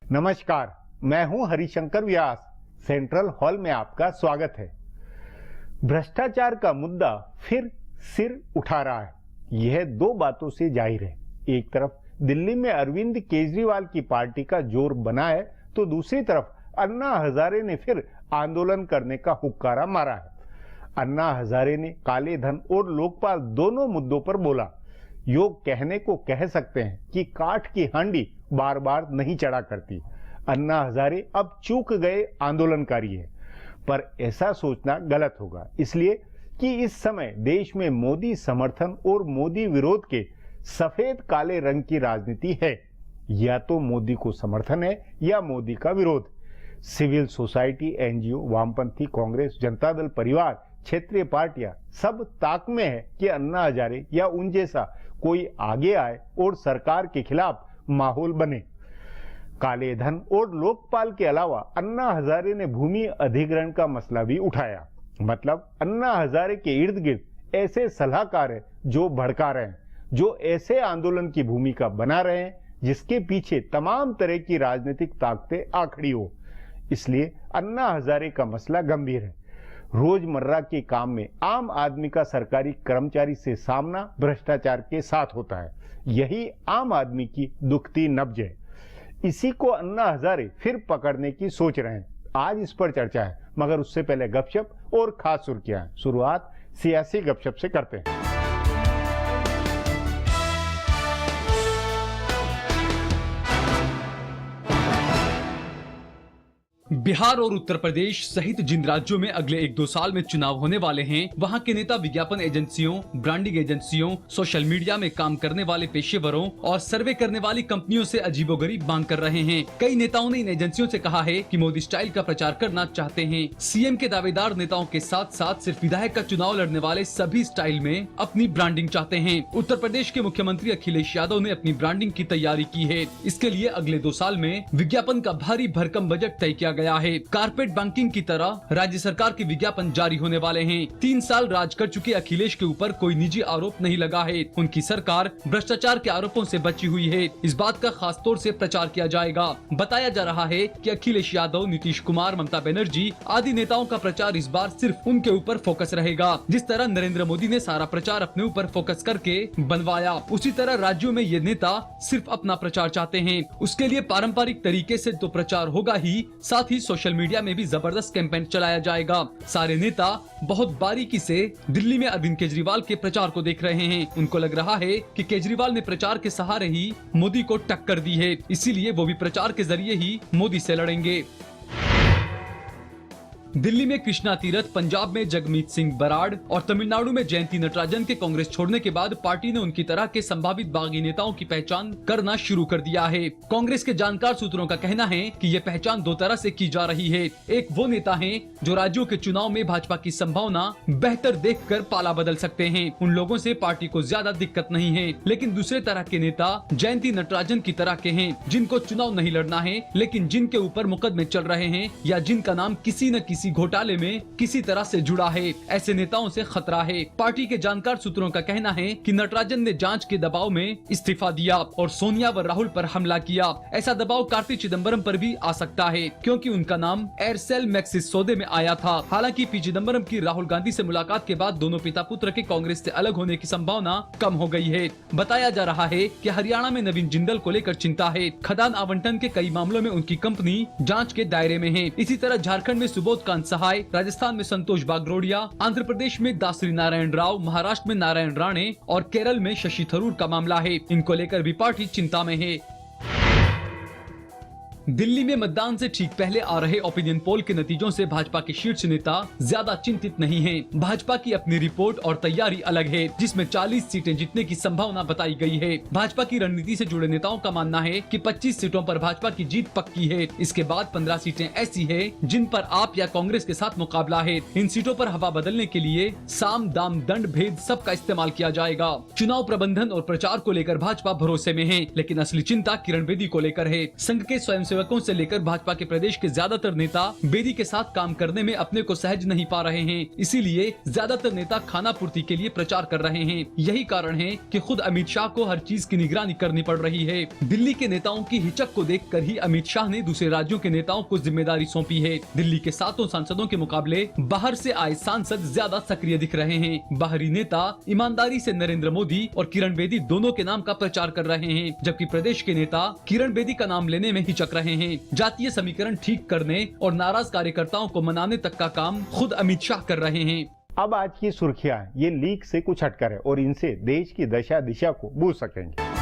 नमस्कार, मैं हूं हरिशंकर व्यास। सेंट्रल हॉल में आपका स्वागत है। भ्रष्टाचार का मुद्दा फिर सिर उठा रहा है। यह दो बातों से जाहिर है। एक तरफ दिल्ली में अरविंद केजरीवाल की पार्टी का जोर बना है, तो दूसरी तरफ अन्ना हजारे ने फिर आंदोलन करने का हुक्कारा मारा है। अन्ना हजारे ने काले धन और लोकपाल दोनों मुद्दों पर बोला। योग कहने को कह सकते हैं कि काठ की हांडी बार बार नहीं चढ़ा करती। अन्ना हजारे अब चूक गए आंदोलनकारी है, पर ऐसा सोचना गलत होगा, इसलिए कि इस समय देश में मोदी समर्थन और मोदी विरोध के सफेद काले रंग की राजनीति है। या तो मोदी को समर्थन है या मोदी का विरोध। सिविल सोसाइटी, एनजीओ, वामपंथी, कांग्रेस, जनता दल, परिवार, क्षेत्रीय पार्टियां सब ताक में है कि अन्ना हजारे या उन जैसा कोई आगे आए और सरकार के खिलाफ माहौल बने। काले धन और लोकपाल के अलावा अन्ना हजारे ने भूमि अधिग्रहण का मसला भी उठाया। मतलब अन्ना हजारे के इर्द गिर्द ऐसे सलाहकार हैं जो भड़का रहे हैं, जो ऐसे आंदोलन की भूमिका बना रहे हैं जिसके पीछे तमाम तरह की राजनीतिक ताकतें आ खड़ी हो। इसलिए अन्ना हजारे का मसला गंभीर है। रोजमर्रा के काम में आम आदमी का सरकारी कर्मचारी से सामना भ्रष्टाचार के साथ होता है। यही आम आदमी की दुखती नब्ज है। इसी को अन्ना हजारे फिर पकड़ने की सोच रहे हैं। आज इस पर चर्चा है, मगर उससे पहले गपशप और खास सुर्खियां। शुरुआत सियासी गपशप से करते हैं। बिहार और उत्तर प्रदेश सहित जिन राज्यों में अगले 1-2 साल में चुनाव होने वाले हैं, वहां के नेता विज्ञापन एजेंसियों, ब्रांडिंग एजेंसियों, सोशल मीडिया में काम करने वाले पेशेवरों और सर्वे करने वाली कंपनियों से अजीबोगरीब मांग कर रहे हैं। कई नेताओं ने इन एजेंसियों से कहा है कि मोदी स्टाइल का प्रचार करना चाहते हैं। सीएम के दावेदार नेताओं के साथ साथ सिर्फ विधायक का चुनाव लड़ने वाले सभी स्टाइल में अपनी ब्रांडिंग चाहते हैं। उत्तर प्रदेश के मुख्यमंत्री अखिलेश यादव ने अपनी ब्रांडिंग की तैयारी की है। इसके लिए अगले 2 साल में विज्ञापन का भारी भरकम बजट तय किया गया है। कारपेट बैंकिंग की तरह राज्य सरकार के विज्ञापन जारी होने वाले हैं। 3 साल राज कर चुके अखिलेश के ऊपर कोई निजी आरोप नहीं लगा है। उनकी सरकार भ्रष्टाचार के आरोपों से बची हुई है। इस बात का खास तौर से प्रचार किया जाएगा। बताया जा रहा है कि अखिलेश यादव, नीतीश कुमार, ममता बनर्जी आदि नेताओं का प्रचार इस बार सिर्फ उनके ऊपर फोकस रहेगा। जिस तरह नरेंद्र मोदी ने सारा प्रचार अपने ऊपर फोकस करके बनवाया, उसी तरह राज्यों में ये नेता सिर्फ अपना प्रचार चाहते हैं। उसके लिए पारंपरिक तरीके से तो प्रचार होगा ही, साथ ही सोशल मीडिया में भी जबरदस्त कैंपेन चलाया जाएगा। सारे नेता बहुत बारीकी से दिल्ली में अरविंद केजरीवाल के प्रचार को देख रहे हैं। उनको लग रहा है कि केजरीवाल ने प्रचार के सहारे ही मोदी को टक्कर दी है, इसीलिए वो भी प्रचार के जरिए ही मोदी से लड़ेंगे। दिल्ली में कृष्णा तीरथ, पंजाब में जगमीत सिंह बराड़ और तमिलनाडु में जयंती नटराजन के कांग्रेस छोड़ने के बाद पार्टी ने उनकी तरह के संभावित बागी नेताओं की पहचान करना शुरू कर दिया है। कांग्रेस के जानकार सूत्रों का कहना है कि ये पहचान 2 तरह से की जा रही है। एक वो नेता हैं जो राज्यों के चुनाव में भाजपा की संभावना बेहतर देखकर पाला बदल सकते हैं। उन लोगों से पार्टी को ज्यादा दिक्कत नहीं है। लेकिन दूसरे तरह के नेता जयंती नटराजन की तरह के हैं, जिनको चुनाव नहीं लड़ना है, लेकिन जिनके ऊपर मुकदमे चल रहे हैं या जिनका नाम किसी न किसी घोटाले में किसी तरह से जुड़ा है। ऐसे नेताओं से खतरा है। पार्टी के जानकार सूत्रों का कहना है कि नटराजन ने जांच के दबाव में इस्तीफा दिया और सोनिया व राहुल पर हमला किया। ऐसा दबाव कार्ति चिदम्बरम पर भी आ सकता है, क्योंकि उनका नाम एयरसेल मैक्सिस सौदे में आया था। हालांकि पी चिदम्बरम की राहुल गांधी से मुलाकात के बाद दोनों पिता पुत्र के कांग्रेस से अलग होने की संभावना कम हो गई है। बताया जा रहा है कि हरियाणा में नवीन जिंदल को लेकर चिंता है। खदान आवंटन के कई मामलों में उनकी कंपनी जांच के दायरे में है। इसी तरह झारखंड में सुबोध कांत सहाय, राजस्थान में संतोष बागरोडिया, आंध्र प्रदेश में दासरी नारायण राव, महाराष्ट्र में नारायण राणे और केरल में शशि थरूर का मामला है। इनको लेकर भी पार्टी चिंता में है। दिल्ली में मतदान से ठीक पहले आ रहे ओपिनियन पोल के नतीजों से भाजपा के शीर्ष नेता ज्यादा चिंतित नहीं हैं। भाजपा की अपनी रिपोर्ट और तैयारी अलग है, जिसमें 40 सीटें जीतने की संभावना बताई गई है। भाजपा की रणनीति से जुड़े नेताओं का मानना है कि 25 सीटों पर भाजपा की जीत पक्की है। इसके बाद 15 सीटें ऐसी है जिन पर आप या कांग्रेस के साथ मुकाबला है। इन सीटों पर हवा बदलने के लिए साम दाम दंड भेद सबका इस्तेमाल किया जाएगा। चुनाव प्रबंधन और प्रचार को लेकर भाजपा भरोसे में है, लेकिन असली चिंता किरण बेदी को लेकर है। संघ के स्वयं सेवकों से लेकर भाजपा के प्रदेश के ज्यादातर नेता बेदी के साथ काम करने में अपने को सहज नहीं पा रहे हैं। इसीलिए ज्यादातर नेता खाना पूर्ति के लिए प्रचार कर रहे हैं। यही कारण है कि खुद अमित शाह को हर चीज की निगरानी करनी पड़ रही है। दिल्ली के नेताओं की हिचक को देखकर ही अमित शाह ने दूसरे राज्यों के नेताओं को जिम्मेदारी सौंपी है। दिल्ली के 7 सांसदों के मुकाबले बाहर से आए सांसद ज्यादा सक्रिय दिख रहे हैं। बाहरी नेता ईमानदारी से नरेंद्र मोदी और किरण बेदी दोनों के नाम का प्रचार कर रहे हैं, जबकि प्रदेश के नेता किरण बेदी का नाम लेने में हिचक रहे हैं। जातीय समीकरण ठीक करने और नाराज कार्यकर्ताओं को मनाने तक का काम खुद अमित शाह कर रहे हैं। अब आज की सुर्खियां ये लीक से कुछ हटकर है और इनसे देश की दशा दिशा को बूझ सकेंगे।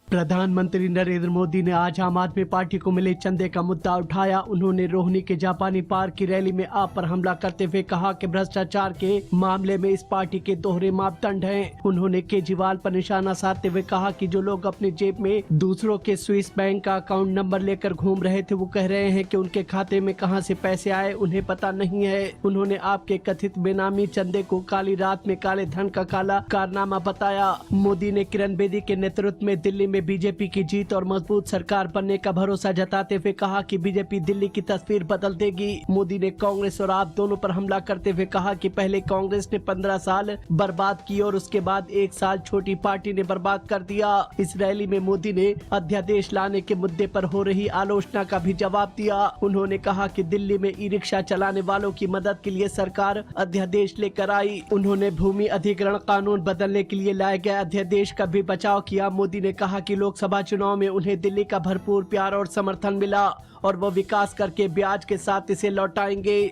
प्रधानमंत्री नरेंद्र मोदी ने आज आम आदमी पार्टी को मिले चंदे का मुद्दा उठाया। उन्होंने रोहिणी के जापानी पार्क की रैली में आप पर हमला करते हुए कहा कि भ्रष्टाचार के मामले में इस पार्टी के दोहरे मापदंड हैं। उन्होंने केजरीवाल पर निशाना साधते हुए कहा कि जो लोग अपनी जेब में दूसरों के स्विस बैंक का अकाउंट नंबर लेकर घूम रहे थे, वो कह रहे हैं कि उनके खाते में कहां से पैसे आए उन्हें पता नहीं है। उन्होंने आपके कथित बेनामी चंदे को काली रात में काले धन का काला कारनामा बताया। मोदी ने किरण बेदी के नेतृत्व में दिल्ली में बीजेपी की जीत और मजबूत सरकार बनने का भरोसा जताते हुए कहा कि बीजेपी दिल्ली की तस्वीर बदल देगी। मोदी ने कांग्रेस और आप दोनों पर हमला करते हुए कहा कि पहले कांग्रेस ने 15 साल बर्बाद किए और उसके बाद 1 साल छोटी पार्टी ने बर्बाद कर दिया। इस रैली में मोदी ने अध्यादेश लाने के मुद्दे पर हो रही आलोचना का भी जवाब दिया। उन्होंने कहा कि दिल्ली में ई रिक्शा चलाने वालों की मदद के लिए सरकार अध्यादेश लेकर आई। उन्होंने भूमि अधिग्रहण कानून बदलने के लिए लाए गए अध्यादेश का भी बचाव किया। मोदी ने कहा कि लोकसभा चुनाव में उन्हें दिल्ली का भरपूर प्यार और समर्थन मिला और वो विकास करके ब्याज के साथ इसे लौटाएंगे।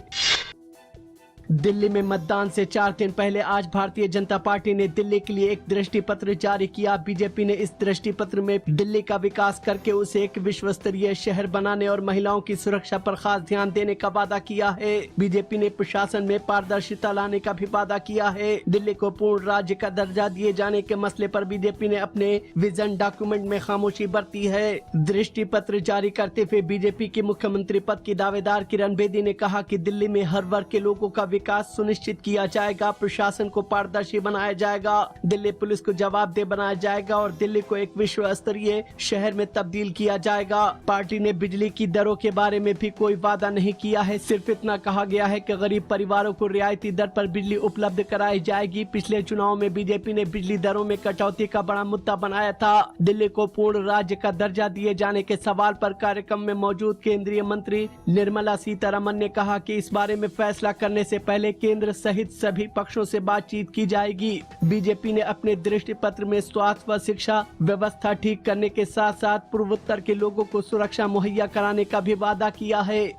दिल्ली में मतदान से 4 दिन पहले आज भारतीय जनता पार्टी ने दिल्ली के लिए एक दृष्टि पत्र जारी किया। बीजेपी ने इस दृष्टि पत्र में दिल्ली का विकास करके उसे एक विश्व स्तरीय शहर बनाने और महिलाओं की सुरक्षा पर खास ध्यान देने का वादा किया है। बीजेपी ने प्रशासन में पारदर्शिता लाने का भी वादा किया है। दिल्ली को पूर्ण राज्य का दर्जा दिए जाने के मसले पर बीजेपी ने अपने विजन डॉक्यूमेंट में खामोशी बरती है। दृष्टि पत्र जारी करते हुए बीजेपी के मुख्यमंत्री पद की दावेदार किरण बेदी ने कहा कि दिल्ली में हर वर्ग के लोगों का विकास सुनिश्चित किया जाएगा, प्रशासन को पारदर्शी बनाया जाएगा, दिल्ली पुलिस को जवाबदेह बनाया जाएगा और दिल्ली को एक विश्व स्तरीय शहर में तब्दील किया जाएगा। पार्टी ने बिजली की दरों के बारे में भी कोई वादा नहीं किया है। सिर्फ इतना कहा गया है कि गरीब परिवारों को रियायती दर पर बिजली उपलब्ध कराई जाएगी। पिछले चुनाव में बीजेपी ने बिजली दरों में कटौती का बड़ा मुद्दा बनाया था। दिल्ली को पूर्ण राज्य का दर्जा दिए जाने के सवाल पर कार्यक्रम में मौजूद केंद्रीय मंत्री निर्मला सीतारमन ने कहा कि इस बारे में फैसला करने से पहले केंद्र सहित सभी पक्षों से बातचीत की जाएगी। बीजेपी ने अपने दृष्टि पत्र में स्वास्थ्य व शिक्षा व्यवस्था ठीक करने के साथ साथ पूर्वोत्तर के लोगों को सुरक्षा मुहैया कराने का भी वादा किया है।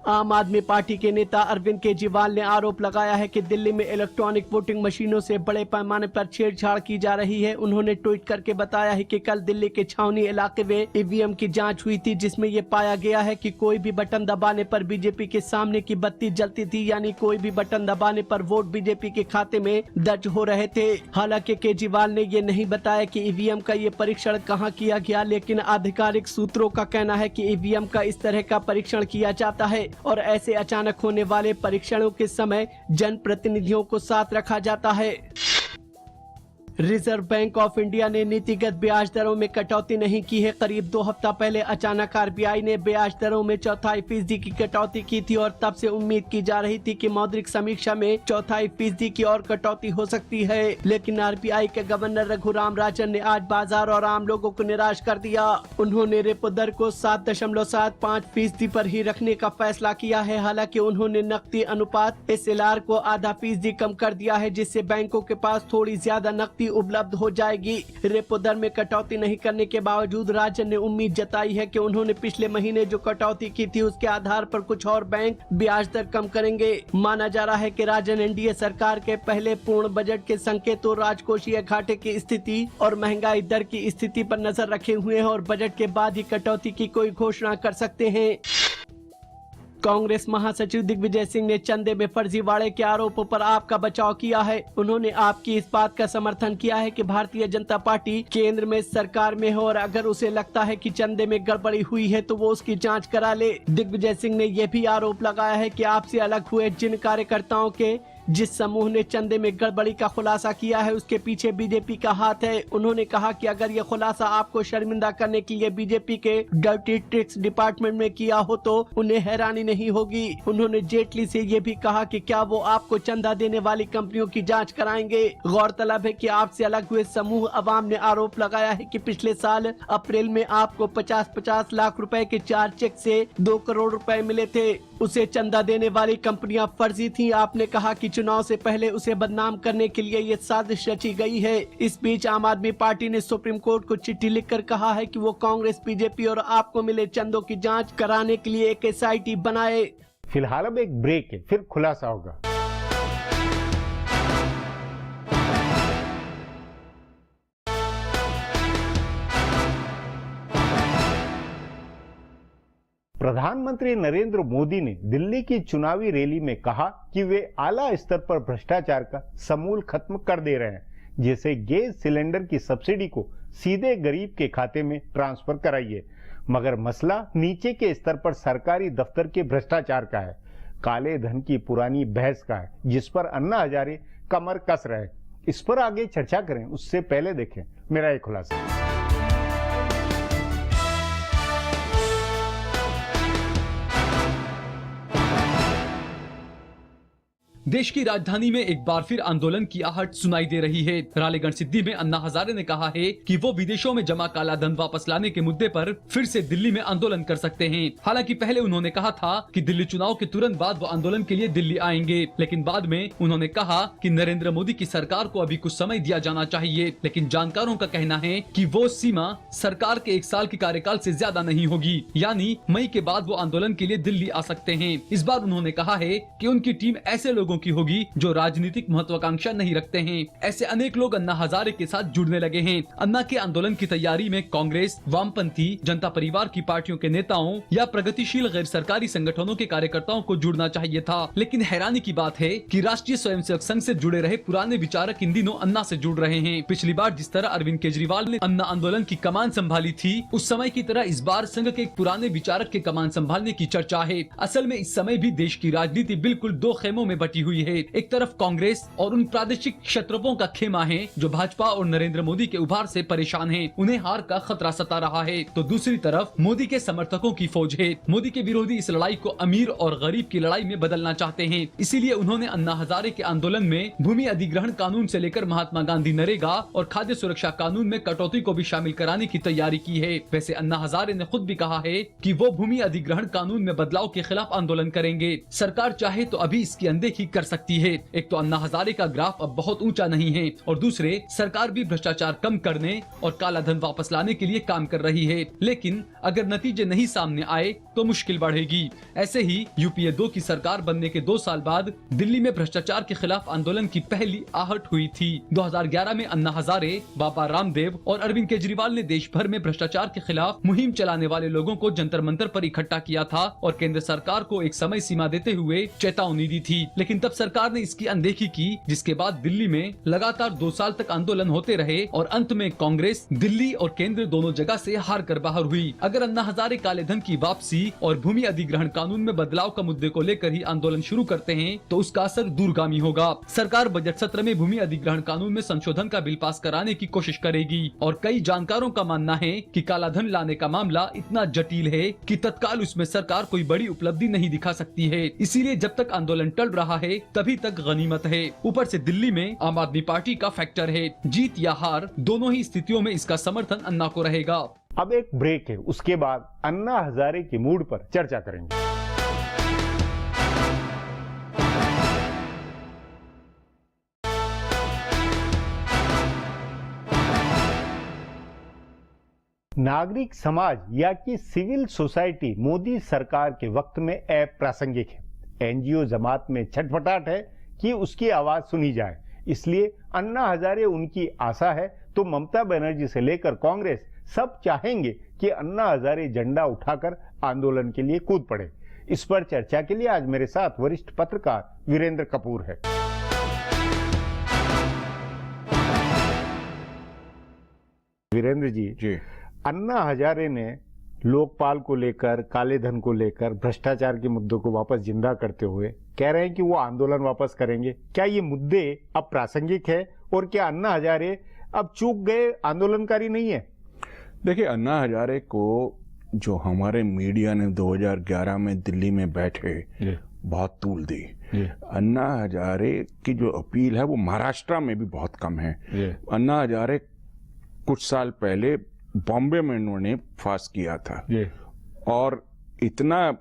आम आदमी पार्टी के नेता अरविंद केजरीवाल ने आरोप लगाया है कि दिल्ली में इलेक्ट्रॉनिक वोटिंग मशीनों से बड़े पैमाने पर छेड़छाड़ की जा रही है। उन्होंने ट्वीट करके बताया है कि कल दिल्ली के छावनी इलाके में ईवीएम की जांच हुई थी, जिसमें ये पाया गया है कि कोई भी बटन दबाने पर बीजेपी के सामने की बत्ती जलती थी, यानी कोई भी बटन दबाने पर वोट बीजेपी के खाते में दर्ज हो रहे थे। हालांकि केजरीवाल ने ये नहीं बताया कि ईवीएम का ये परीक्षण कहाँ किया गया, लेकिन आधिकारिक सूत्रों का कहना है कि ईवीएम का इस तरह का परीक्षण किया जाता है और ऐसे अचानक होने वाले परीक्षणों के समय जनप्रतिनिधियों को साथ रखा जाता है। रिजर्व बैंक ऑफ इंडिया ने नीतिगत ब्याज दरों में कटौती नहीं की है। करीब 2 हफ्ता पहले अचानक आरबीआई ने ब्याज दरों में 0.25% की कटौती की थी और तब से उम्मीद की जा रही थी कि मौद्रिक समीक्षा में 0.25% की और कटौती हो सकती है, लेकिन आरबीआई के गवर्नर रघुराम राजन ने आज बाजार और आम लोगों को निराश कर दिया। उन्होंने रेपो दर को 7.75% पर ही रखने का फैसला किया है। हालांकि उन्होंने नकदी अनुपात SLR को ½ कम कर दिया है, जिससे बैंकों के पास थोड़ी ज्यादा नकदी उपलब्ध हो जाएगी। रेपो दर में कटौती नहीं करने के बावजूद राजन ने उम्मीद जताई है कि उन्होंने पिछले महीने जो कटौती की थी उसके आधार पर कुछ और बैंक ब्याज दर कम करेंगे। माना जा रहा है कि राजन एनडीए सरकार के पहले पूर्ण बजट के संकेतों, राजकोषीय घाटे की स्थिति और महंगाई दर की स्थिति पर नजर रखे हुए हैं और बजट के बाद ही कटौती की कोई घोषणा कर सकते हैं। कांग्रेस महासचिव दिग्विजय सिंह ने चंदे में फर्जीवाड़े के आरोपों पर आप का बचाव किया है। उन्होंने आपकी इस बात का समर्थन किया है कि भारतीय जनता पार्टी केंद्र में सरकार में हो और अगर उसे लगता है कि चंदे में गड़बड़ी हुई है तो वो उसकी जांच करा ले। दिग्विजय सिंह ने यह भी आरोप लगाया है कि आपसे अलग हुए जिन कार्यकर्ताओं के जिस समूह ने चंदे में गड़बड़ी का खुलासा किया है उसके पीछे बीजेपी का हाथ है। उन्होंने कहा कि अगर ये खुलासा आपको शर्मिंदा करने के लिए बीजेपी के डर्टी ट्रिक्स डिपार्टमेंट में किया हो तो उन्हें हैरानी नहीं होगी। उन्होंने जेटली से ये भी कहा कि क्या वो आपको चंदा देने वाली कंपनियों की जांच कराएंगे। गौरतलब है कि आपसे अलग हुए समूह अवाम ने आरोप लगाया है कि पिछले साल अप्रैल में आपको 50-50 लाख रुपए के 4 चेक से 2 करोड़ रुपए मिले थे। उसे चंदा देने वाली कंपनियां फर्जी थीं। आपने कहा कि चुनाव से पहले उसे बदनाम करने के लिए ये साजिश रची गई है। इस बीच आम आदमी पार्टी ने सुप्रीम कोर्ट को चिट्ठी लिखकर कहा है कि वो कांग्रेस, बीजेपी और आपको मिले चंदों की जांच कराने के लिए एक SIT बनाए। फिलहाल अब एक ब्रेक है, फिर खुलासा होगा। प्रधानमंत्री नरेंद्र मोदी ने दिल्ली की चुनावी रैली में कहा कि वे आला स्तर पर भ्रष्टाचार का समूल खत्म कर दे रहे हैं, जैसे गैस सिलेंडर की सब्सिडी को सीधे गरीब के खाते में ट्रांसफर कराइए। मगर मसला नीचे के स्तर पर सरकारी दफ्तर के भ्रष्टाचार का है, काले धन की पुरानी बहस का है, जिस पर अन्ना हजारे कमर कस रहे। इस पर आगे चर्चा करें उससे पहले देखें मेरा एक खुलासा। देश की राजधानी में एक बार फिर आंदोलन की आहट सुनाई दे रही है। रालेगण सिद्धि में अन्ना हजारे ने कहा है कि वो विदेशों में जमा काला धन वापस लाने के मुद्दे पर फिर से दिल्ली में आंदोलन कर सकते हैं। हालांकि पहले उन्होंने कहा था कि दिल्ली चुनाव के तुरंत बाद वो आंदोलन के लिए दिल्ली आएंगे, लेकिन बाद में उन्होंने कहा कि नरेंद्र मोदी की सरकार को अभी कुछ समय दिया जाना चाहिए। लेकिन जानकारों का कहना है कि वो सीमा सरकार के 1 साल के कार्यकाल से ज्यादा नहीं होगी, यानी मई के बाद वो आंदोलन के लिए दिल्ली आ सकते हैं। इस बार उन्होंने कहा है कि उनकी टीम ऐसे लोगों की होगी जो राजनीतिक महत्वाकांक्षा नहीं रखते हैं। ऐसे अनेक लोग अन्ना हजारे के साथ जुड़ने लगे हैं। अन्ना के आंदोलन की तैयारी में कांग्रेस, वामपंथी, जनता परिवार की पार्टियों के नेताओं या प्रगतिशील गैर सरकारी संगठनों के कार्यकर्ताओं को जुड़ना चाहिए था। लेकिन हैरानी की बात है कि राष्ट्रीय स्वयंसेवक संघ से जुड़े रहे पुराने विचारक इन दिनों अन्ना से जुड़ रहे हैं। पिछली बार जिस तरह अरविंद केजरीवाल ने अन्ना आंदोलन की कमान संभाली थी, उस समय की तरह इस बार संघ के एक पुराने विचारक के कमान संभालने की चर्चा है। असल में इस समय भी देश की राजनीति बिल्कुल 2 खेमों में बटी हुई है। एक तरफ कांग्रेस और उन प्रादेशिक क्षत्रपों का खेमा है जो भाजपा और नरेंद्र मोदी के उभार से परेशान हैं, उन्हें हार का खतरा सता रहा है। तो दूसरी तरफ मोदी के समर्थकों की फौज है। मोदी के विरोधी इस लड़ाई को अमीर और गरीब की लड़ाई में बदलना चाहते हैं। इसीलिए उन्होंने अन्ना हजारे के आंदोलन में भूमि अधिग्रहण कानून से लेकर महात्मा गांधी नरेगा और खाद्य सुरक्षा कानून में कटौती को भी शामिल कराने की तैयारी की है। वैसे अन्ना हजारे ने खुद भी कहा है कि वो भूमि अधिग्रहण कानून में बदलाव के खिलाफ आंदोलन करेंगे। सरकार चाहे तो अभी इसकी अनदेखी कर सकती है। एक तो अन्ना हजारे का ग्राफ अब बहुत ऊंचा नहीं है और दूसरे सरकार भी भ्रष्टाचार कम करने और काला धन वापस लाने के लिए काम कर रही है। लेकिन अगर नतीजे नहीं सामने आए तो मुश्किल बढ़ेगी। ऐसे ही UPA 2 की सरकार बनने के 2 साल बाद दिल्ली में भ्रष्टाचार के खिलाफ आंदोलन की पहली आहट हुई थी। 2011 में अन्ना हजारे, बाबा रामदेव और अरविंद केजरीवाल ने देश भर में भ्रष्टाचार के खिलाफ मुहिम चलाने वाले लोगों को जंतर मंतर पर इकट्ठा किया था और केंद्र सरकार को एक समय सीमा देते हुए चेतावनी दी थी। लेकिन तब सरकार ने इसकी अनदेखी की, जिसके बाद दिल्ली में लगातार 2 साल तक आंदोलन होते रहे और अंत में कांग्रेस दिल्ली और केंद्र दोनों जगह से हार कर बाहर हुई। अगर अन्ना हजारे काले धन की वापसी और भूमि अधिग्रहण कानून में बदलाव का मुद्दे को लेकर ही आंदोलन शुरू करते हैं तो उसका असर दूरगामी होगा। सरकार बजट सत्र में भूमि अधिग्रहण कानून में संशोधन का बिल पास कराने की कोशिश करेगी और कई जानकारों का मानना है कि काला धन लाने का मामला इतना जटिल है कि तत्काल उसमें सरकार कोई बड़ी उपलब्धि नहीं दिखा सकती है। इसीलिए जब तक आंदोलन टल रहा है तभी तक गनीमत है। ऊपर से दिल्ली में आम आदमी पार्टी का फैक्टर है। जीत या हार दोनों ही स्थितियों में इसका समर्थन अन्ना को रहेगा। अब एक ब्रेक है, उसके बाद अन्ना हजारे के मूड पर चर्चा करेंगे। नागरिक समाज या कि सिविल सोसाइटी मोदी सरकार के वक्त में अप्रासंगिक है। NGO जमात में छटपटाट है कि उसकी आवाज सुनी जाए, इसलिए अन्ना हजारे उनकी आशा है। तो ममता बनर्जी से लेकर कांग्रेस सब चाहेंगे कि अन्ना हजारे झंडा उठाकर आंदोलन के लिए कूद पड़े। इस पर चर्चा के लिए आज मेरे साथ वरिष्ठ पत्रकार वीरेंद्र कपूर है। वीरेंद्र जी, अन्ना हजारे ने लोकपाल को लेकर, काले धन को लेकर, भ्रष्टाचार के मुद्दों को वापस जिंदा करते हुए कह रहे हैं कि वो आंदोलन वापस करेंगे। क्या ये मुद्दे अब प्रासंगिक है और क्या अन्ना हजारे अब चूक गए, आंदोलनकारी नहीं है? देखिए, अन्ना हजारे को जो हमारे मीडिया ने 2011 में दिल्ली में बैठे बहुत तूल दी। अन्ना हजारे की जो अपील है वो महाराष्ट्र में भी बहुत कम है। अन्ना हजारे कुछ साल पहले बॉम्बे में उन्होंने फांस किया था और इतना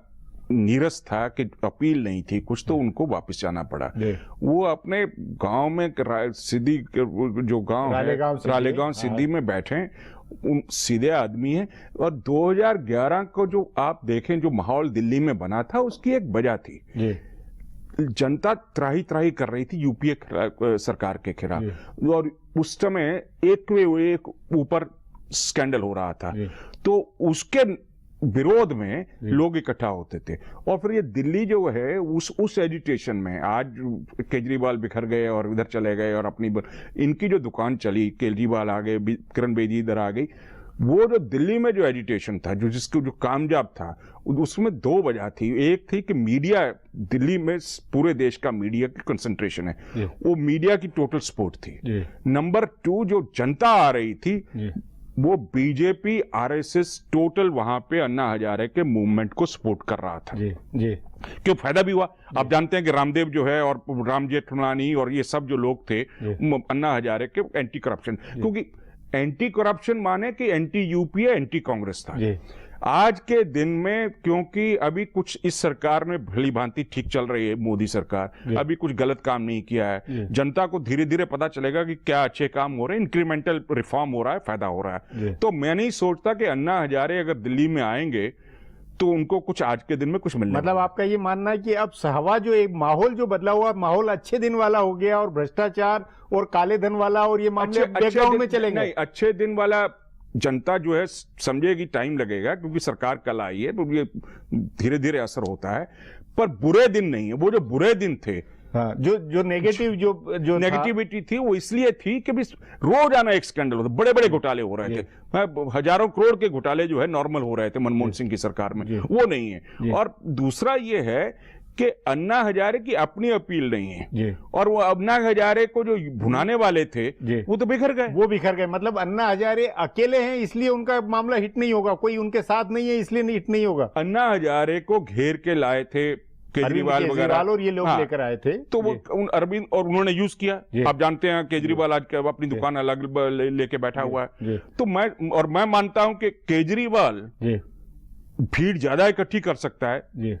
नीरस था कि अपील नहीं थी, कुछ तो उनको वापस जाना पड़ा। वो अपने गांव में सिद्धि जो गांव है रालेगांव सिद्धि में बैठे, उन सीधे आदमी हैं। और 2011 को जो आप देखें जो माहौल दिल्ली में बना था उसकी एक वजह थी। जनता त्राही त्राही कर रही थी यूपीए सरकार के खिलाफ और उस समय एक ऊपर स्कैंडल हो रहा था, तो उसके विरोध में लोग इकट्ठा होते थे। और फिर ये दिल्ली जो है उस एजिटेशन में आज केजरीवाल बिखर गए और इधर चले गए और अपनी इनकी जो दुकान चली, केजरीवाल आ गए, किरण बेदी इधर आ गई, वो जो दिल्ली में जो एजिटेशन था, जिसको जो कामयाब था, उसमें दो वजह थी। एक थी कि मीडिया, दिल्ली में पूरे देश का मीडिया की कंसंट्रेशन है, वो मीडिया की टोटल सपोर्ट थी। नंबर 2, जो जनता आ रही थी वो बीजेपी आरएसएस टोटल वहां पे अन्ना हजारे के मूवमेंट को सपोर्ट कर रहा था। क्यों फायदा भी हुआ। आप जानते हैं कि रामदेव जो है और राम जेठमलानी और ये सब जो लोग थे अन्ना हजारे के एंटी करप्शन, क्योंकि एंटी करप्शन माने कि एंटी यूपीए एंटी कांग्रेस था। आज के दिन में क्योंकि अभी कुछ इस सरकार में भली भांति ठीक चल रही है, मोदी सरकार अभी कुछ गलत काम नहीं किया है, जनता को धीरे धीरे पता चलेगा कि क्या अच्छे काम हो रहे हैं, इंक्रीमेंटल रिफॉर्म हो रहा है, फायदा हो रहा है। तो मैं नहीं सोचता कि अन्ना हजारे अगर दिल्ली में आएंगे तो उनको कुछ आज के दिन में कुछ मिलने, मतलब आपका ये मानना है कि अब हवा जो एक माहौल जो बदला हुआ, माहौल अच्छे दिन वाला हो गया और भ्रष्टाचार और काले धन वाला और ये मामले बैकग्राउंड में चलेंगे? नहीं, अच्छे दिन वाला जनता जो है समझेगी, टाइम लगेगा क्योंकि सरकार कल आई है, तो ये धीरे धीरे असर होता है, पर बुरे दिन नहीं है। वो जो बुरे दिन थे, हाँ, जो नेगेटिव जो नेगेटिविटी थी वो इसलिए थी कि रोज आना एक स्कैंडल होता, बड़े बड़े घोटाले हो रहे थे, हजारों करोड़ के घोटाले जो है नॉर्मल हो रहे थे मनमोहन सिंह की सरकार में, वो नहीं है। और दूसरा ये है कि अन्ना हजारे की अपनी अपील नहीं है, और वो अन्ना हजारे को जो भुनाने वाले थे वो तो बिखर गए। मतलब अन्ना हजारे अकेले हैं इसलिए उनका मामला हिट नहीं होगा, कोई उनके साथ नहीं है इसलिए हिट नहीं होगा। अन्ना हजारे को घेर के लाए थे केजरीवाल वगैरह और ये लोग लेकर आए थे, तो वो अरविंद और उन्होंने यूज किया। आप जानते हैं केजरीवाल आज अपनी दुकान अलग लेके बैठा हुआ है, तो मैं मानता हूं कि केजरीवाल भीड़ ज्यादा इकट्ठी कर सकता है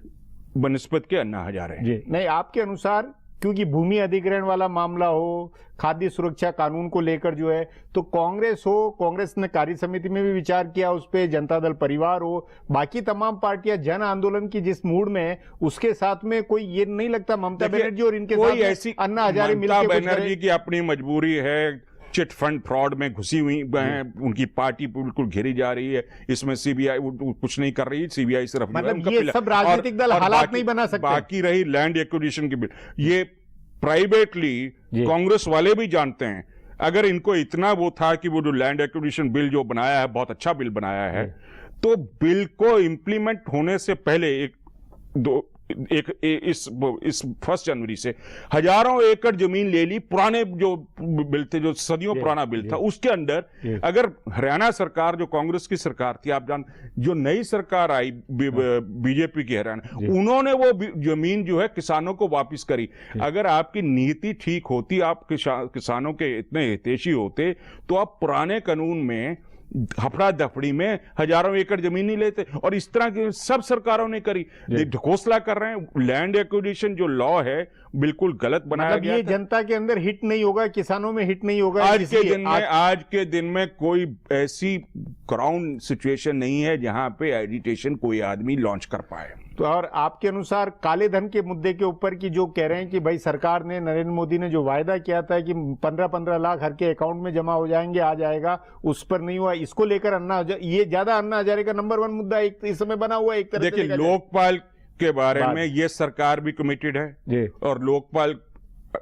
बनस्पत के अन्ना हजारे। नहीं, आपके अनुसार क्योंकि भूमि अधिग्रहण वाला मामला हो, खाद्य सुरक्षा कानून को लेकर जो है, तो कांग्रेस ने कार्य समिति में भी विचार किया उस पे, जनता दल परिवार हो, बाकी तमाम पार्टियां जन आंदोलन की जिस मूड में है उसके साथ में कोई ये नहीं लगता ममता बनर्जी और इनके साथ ऐसी अन्ना हजारे मिलकर बनर्जी की अपनी मजबूरी है, चिट फंड फ्रॉड में घुसी हुई है, उनकी पार्टी बिल्कुल घेरी जा रही है, इसमें सीबीआई कुछ नहीं कर रही, सीबीआई सिर्फ मतलब ये सब राजनीतिक दल हालात नहीं बना सकते। बाकी रही लैंड एक्विजिशन की बिल, ये प्राइवेटली कांग्रेस वाले भी जानते हैं, अगर इनको इतना वो था कि वो जो लैंड एक्विजिशन बिल जो बनाया है बहुत अच्छा बिल बनाया है, तो बिल को इंप्लीमेंट होने से पहले इस 1 जनवरी से हजारों एकड़ जमीन ले ली, पुराने जो बिल थे, जो सदियों पुराना बिल था, उसके अंदर अगर हरियाणा सरकार जो कांग्रेस की सरकार थी, आप जान, जो नई सरकार आई बीजेपी की हरियाणा, उन्होंने वो जमीन जो है किसानों को वापस करी। अगर आपकी नीति ठीक होती, आप किसानों के इतने हितैषी होते, तो आप पुराने कानून में हफड़ा दफड़ी में हजारों एकड़ जमीन नहीं लेते, और इस तरह की सब सरकारों ने करी, ढकोसला कर रहे हैं। लैंड एक्विजिशन जो लॉ है बिल्कुल गलत बनाया गया। ये जनता के अंदर हिट नहीं होगा, किसानों में हिट नहीं होगा। आज के दिन में कोई ऐसी ग्राउंड सिचुएशन नहीं है जहां पे एजिटेशन कोई आदमी लॉन्च कर पाए। तो और आपके अनुसार काले धन के मुद्दे के ऊपर की जो कह रहे हैं कि भाई सरकार ने, नरेंद्र मोदी ने जो वायदा किया था कि 15-15 लाख हर के अकाउंट में जमा हो जाएंगे, आ जाएगा, उस पर नहीं हुआ, इसको लेकर ये ज्यादा अन्ना हजारे का नंबर 1 मुद्दा इस समय बना हुआ है। एक तरह देखिए, लोकपाल के बारे में ये सरकार भी कमिटेड है, और लोकपाल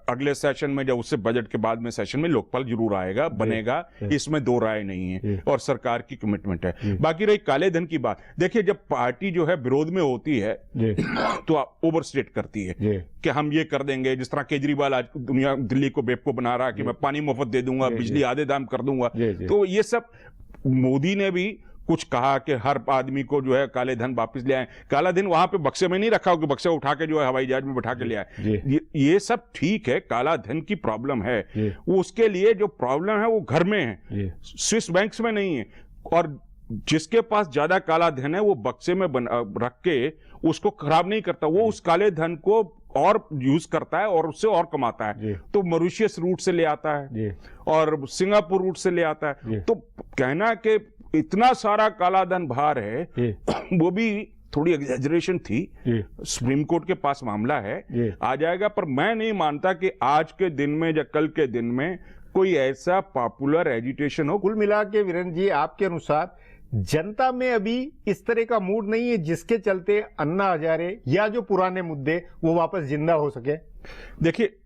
अगले सेशन में, जब उससे बजट के बाद में सेशन में लोकपाल जरूर आएगा, बनेगा, इसमें दो राय नहीं है और सरकार की कमिटमेंट है। बाकी रही काले धन की बात, देखिए जब पार्टी जो है विरोध में होती है तो ओवरस्टेट करती है कि हम ये कर देंगे। जिस तरह केजरीवाल आज दिल्ली को बेवकूफ बना रहा है कि मैं पानी मुफ्त दे दूंगा, बिजली आधे दाम कर दूंगा। तो ये सब, मोदी ने भी कुछ कहा कि हर आदमी को जो है काले धन वापस ले आए। काला धन वहां पे बक्से में नहीं रखा हो कि बक्से उठा के जो है हवाई जहाज में बैठा के ले आए। ये सब ठीक है, काला धन की प्रॉब्लम है, वो उसके लिए जो प्रॉब्लम है वो घर में है, स्विस बैंक्स में नहीं है। और जिसके पास ज्यादा काला धन है वो बक्से में रख के उसको खराब नहीं करता, वो उस काले धन को और यूज करता है और उससे और कमाता है। तो मॉरिशस रूट से ले आता है और सिंगापुर रूट से ले आता है। तो कहना कि इतना सारा काला धन बाहर है वो भी थोड़ी एग्जैजरेशन थी। सुप्रीम कोर्ट के पास मामला है, आ जाएगा। पर मैं नहीं मानता कि आज के दिन में या कल के दिन में कोई ऐसा पॉपुलर एजिटेशन हो। कुल मिला के वीरेंद्र जी, आपके अनुसार जनता में अभी इस तरह का मूड नहीं है जिसके चलते अन्ना हजारे या जो पुराने मुद्दे वो वापस जिंदा हो सके? देखिए,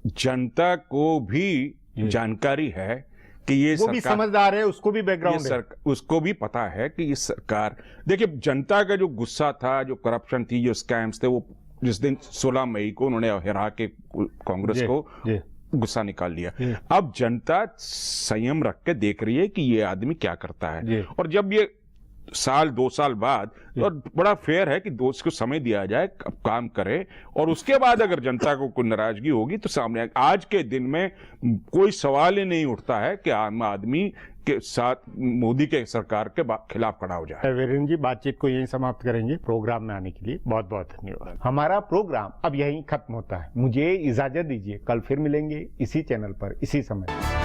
जनता को भी जानकारी है कि ये वो भी समझदार है, उसको भी बैकग्राउंड है, उसको भी पता है कि ये सरकार, देखिए जनता का जो गुस्सा था, जो करप्शन थी, जो स्कैम्स थे, वो जिस दिन 16 मई को उन्होंने हरा के कांग्रेस को गुस्सा निकाल लिया। अब जनता संयम रख के देख रही है कि ये आदमी क्या करता है। और जब ये साल 2 साल बाद, तो बड़ा फेयर है कि दोस्त को समय दिया जाए, काम करे, और उसके बाद अगर जनता को कोई नाराजगी होगी तो सामने आए। आज के दिन में कोई सवाल ही नहीं उठता है कि आम आदमी के साथ मोदी के सरकार के खिलाफ खड़ा हो जाए। वीरेंद्र जी, बातचीत को यहीं समाप्त करेंगे। प्रोग्राम में आने के लिए बहुत बहुत धन्यवाद। हमारा प्रोग्राम अब यहीं खत्म होता है, मुझे इजाजत दीजिए। कल फिर मिलेंगे इसी चैनल पर, इसी समय।